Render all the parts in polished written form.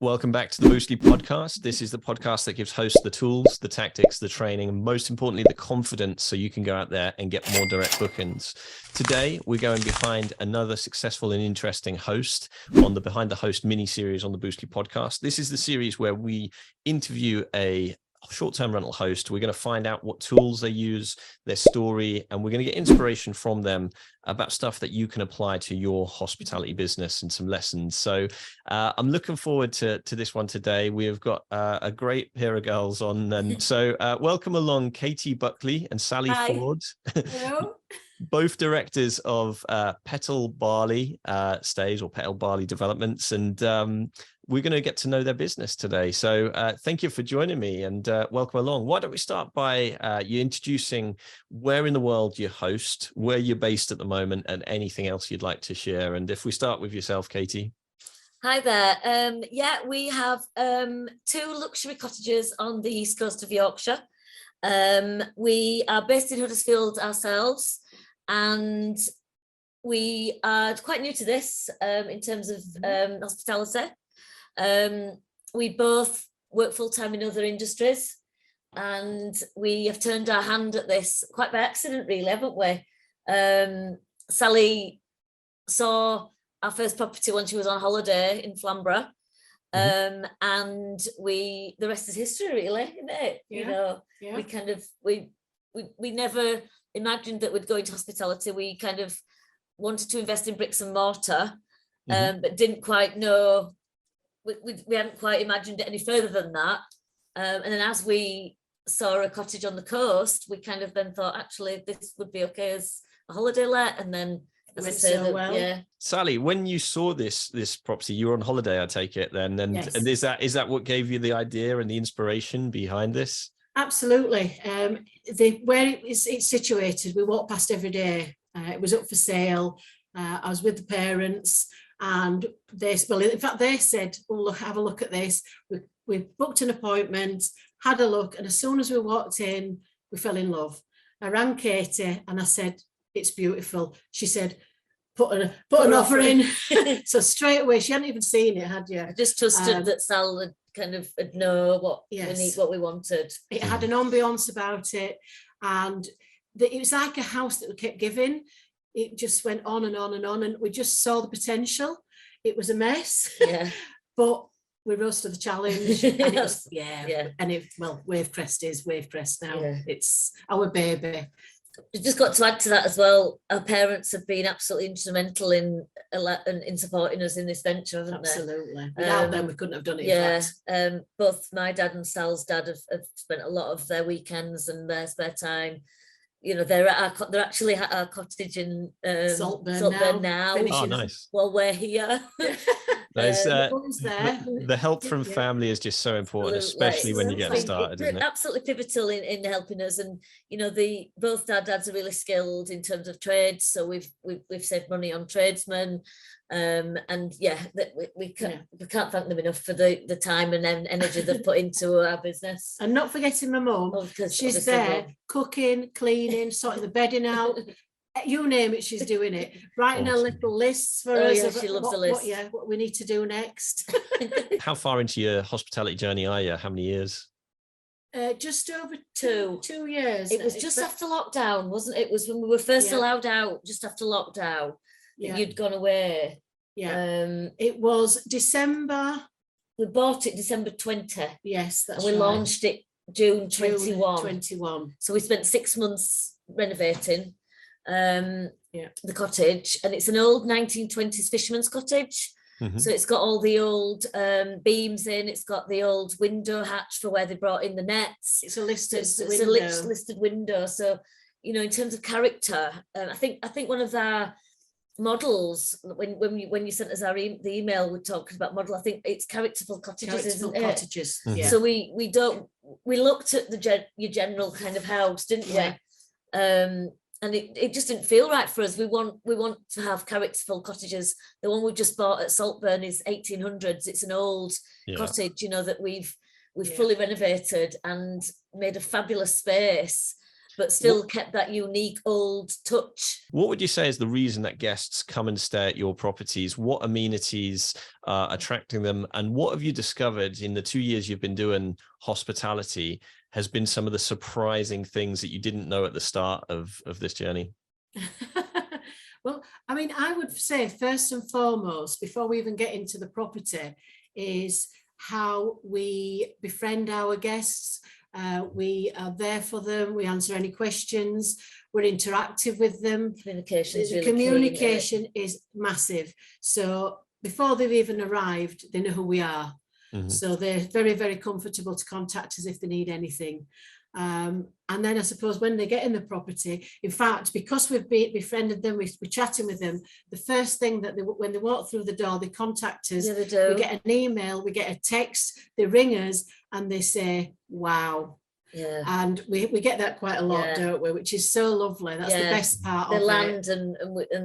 Welcome back to the Boostly podcast. This is the podcast that gives hosts the tools, the tactics, the training, and most importantly, the confidence so you can go out there and get more direct bookings. Today, we're going behind another successful and interesting host on the Behind the Host mini-series on the Boostly podcast. This is the series where we interview a short-term rental host. We're going to find out what tools they use, their story, and we're going to get inspiration from them about stuff that you can apply to your hospitality business and some lessons. So I'm looking forward to this one today. We have got a great pair of girls on. And so welcome along, Katy Buckley and Sally Ford. Hello. Both directors of Petal Barley Stays or Petal Barley Developments. And we're going to get to know their business today. So thank you for joining me and welcome along. Why don't we start by you introducing where in the world you host, where you're based at the moment, and anything else you'd like to share. And if we start with yourself, Katy. Hi there. We have 2 luxury cottages on the east coast of Yorkshire. We are based in Huddersfield ourselves, and we are quite new to this in terms of hospitality. We both work full-time in other industries, and we have turned our hand at this quite by accident, really, haven't we? Sally saw our first property when she was on holiday in Flamborough, and the rest is history, really, isn't it? We kind of we never imagined that we'd go into hospitality. We kind of wanted to invest in bricks and mortar, but didn't quite know. We hadn't quite imagined it any further than that. And then as we saw a cottage on the coast, we kind of then thought, actually, this would be okay as a holiday let. And then, as I said, Sally, when you saw this property, you were on holiday, I take it then. And, yes. And is that what gave you the idea and the inspiration behind this? Absolutely. Where it's situated, we walk past every day. It was up for sale. I was with the parents. And they said, "Oh, look, have a look at this." We booked an appointment, had a look, and as soon as we walked in, we fell in love. I rang Katy and I said, "It's beautiful." She said, "Put an offer in." So straight away, she hadn't even seen it, had you? I just trusted that Sal would kind of know what we wanted. It had an ambience about it, and it was like a house that we kept giving. It just went on and on and on, and we just saw the potential. It was a mess, but we rose to the challenge. And it was, Wavecrest is Wavecrest now. Yeah. It's our baby. We've just got to add to that as well. Our parents have been absolutely instrumental in supporting us in this venture, haven't they? Absolutely. Without them, we couldn't have done it. Both my dad and Sal's dad have spent a lot of their weekends and their spare time. They're actually at our cottage in Saltburn now. Oh, nice. Well, we're here. The help from family is just so important, especially when you get started, isn't it? Absolutely pivotal in helping us. And both our dads are really skilled in terms of trades, so we've saved money on tradesmen. We can't thank them enough for the time and energy they've put into our business. And not forgetting my mum, she's there cooking, cleaning, sorting the bedding out. You name it, she's doing it. Writing her little lists for us. Yeah, she loves the list. What we need to do next. How far into your hospitality journey are you? How many years? Just over 2 years. It was just after lockdown, wasn't it? It was when we were first allowed out, just after lockdown. You'd gone away. It was December. We bought it December 20. Yes, that's and we launched it June 21. 21. So we spent 6 months renovating the cottage, and it's an old 1920s fisherman's cottage. So it's got all the old beams in. It's got the old window hatch for where they brought in the nets. It's a listed window. It's a listed window. So in terms of character, I think one of our models, when you sent us the email, we're talking about model. I think it's characterful cottages, isn't it? Cottages. Yeah. So we looked at your general kind of house, didn't we? And it just didn't feel right for us. We want to have characterful cottages. The one we've just bought at Saltburn is 1800s. It's an old cottage, that we've fully renovated and made a fabulous space. but still kept that unique old touch. What would you say is the reason that guests come and stay at your properties? What amenities are attracting them? And what have you discovered in the 2 years you've been doing hospitality has been some of the surprising things that you didn't know at the start of this journey? Well, I mean, I would say first and foremost, before we even get into the property, is how we befriend our guests. We are there for them. We answer any questions. We're interactive with them. Communication is massive. So before they've even arrived, they know who we are. Mm-hmm. So they're very, very comfortable to contact us if they need anything. And then I suppose when they get in the property, in fact, because we've befriended them, we're chatting with them, the first thing that when they walk through the door, they contact us. Yeah, they do. We get an email, we get a text, they ring us and they say, wow. Yeah. And we get that quite a lot, don't we? Which is so lovely. That's the best part of it. They land and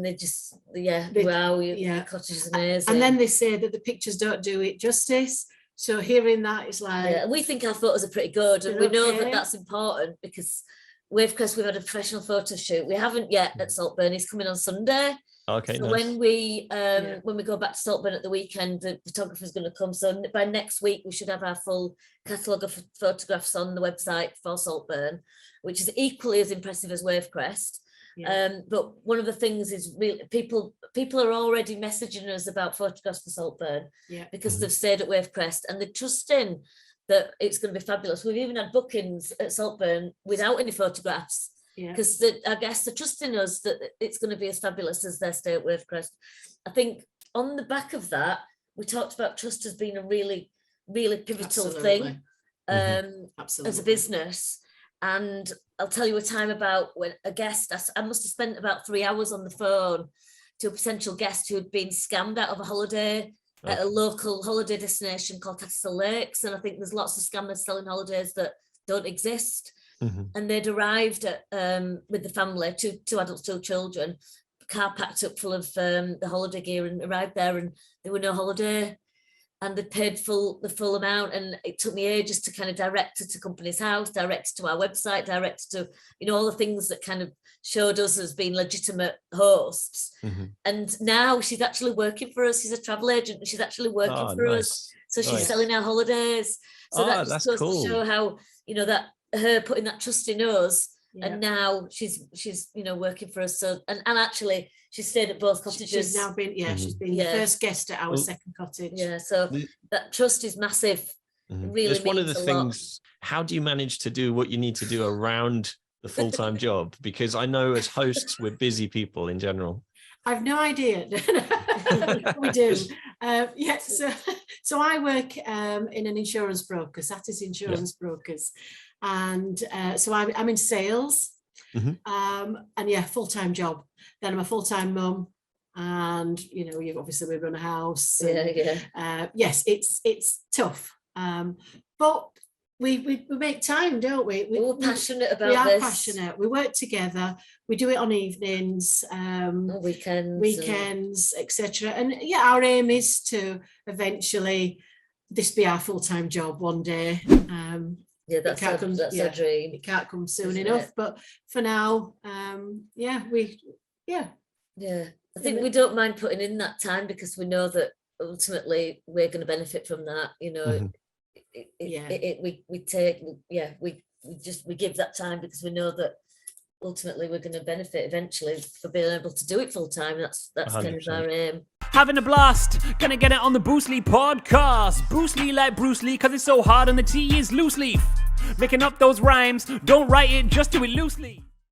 they just, wow, the cottage is amazing. And then they say that the pictures don't do it justice. So hearing that is like... we think our photos are pretty good, and we know that that's important because we've had a professional photo shoot. We haven't yet at Saltburn. He's coming on Sunday. Okay, so nice. when we go back to Saltburn at the weekend, the photographer's going to come. So by next week, we should have our full catalogue of photographs on the website for Saltburn, which is equally as impressive as Wavecrest. Yeah. But one of the things is really people are already messaging us about photographs for Saltburn because they've stayed at Wavecrest and they're trusting that it's going to be fabulous. We've even had bookings at Saltburn without any photographs because our guests are trusting us that it's going to be as fabulous as their stay at Wavecrest. I think on the back of that, we talked about trust as being a really, really pivotal thing as a business. And I'll tell you a time about when a guest, I must have spent about 3 hours on the phone to a potential guest who had been scammed out of a holiday at a local holiday destination called Tattersall Lakes. And I think there's lots of scammers selling holidays that don't exist. Mm-hmm. And they'd arrived at, with the family, two adults, 2 children, car packed up full of the holiday gear, and arrived there and there were no holiday. And they paid the full amount, and it took me ages to kind of direct her to company's house, direct her to our website, direct her to, all the things that kind of showed us as being legitimate hosts. Mm-hmm. And now she's actually working for us. She's a travel agent, and she's actually working for us. So she's selling our holidays. So that just goes to show how, that her putting that trust in us. Yeah. And now she's working for us. So and actually she stayed at both cottages. She's now been she's been the first guest at our second cottage. Yeah, so that trust is massive. Mm-hmm. Really, it's one of the things. How do you manage to do what you need to do around the full-time job? Because I know as hosts we're busy people in general. I've no idea. We do. So I work in an insurance broker, Satis Insurance Brokers. And so I'm in sales, and full-time job. Then I'm a full-time mum, and we run a house. And, yes, it's tough, but we make time, don't we? We're passionate about this. We are passionate. We work together. We do it on evenings, weekends, etc. And our aim is to eventually this be our full-time job one day. That's our dream. It can't come soon enough, but for now, I think we don't mind putting in that time because we know that ultimately we're going to benefit from that. We give that time because we know that ultimately we're going to benefit eventually for being able to do it full time. That's 100%. Kind of our aim. Having a blast, gonna get it on the Bruce Lee podcast. Bruce Lee like Bruce Lee, cause it's so hard and the T is loose leaf. Making up those rhymes, don't write it, just do it loosely.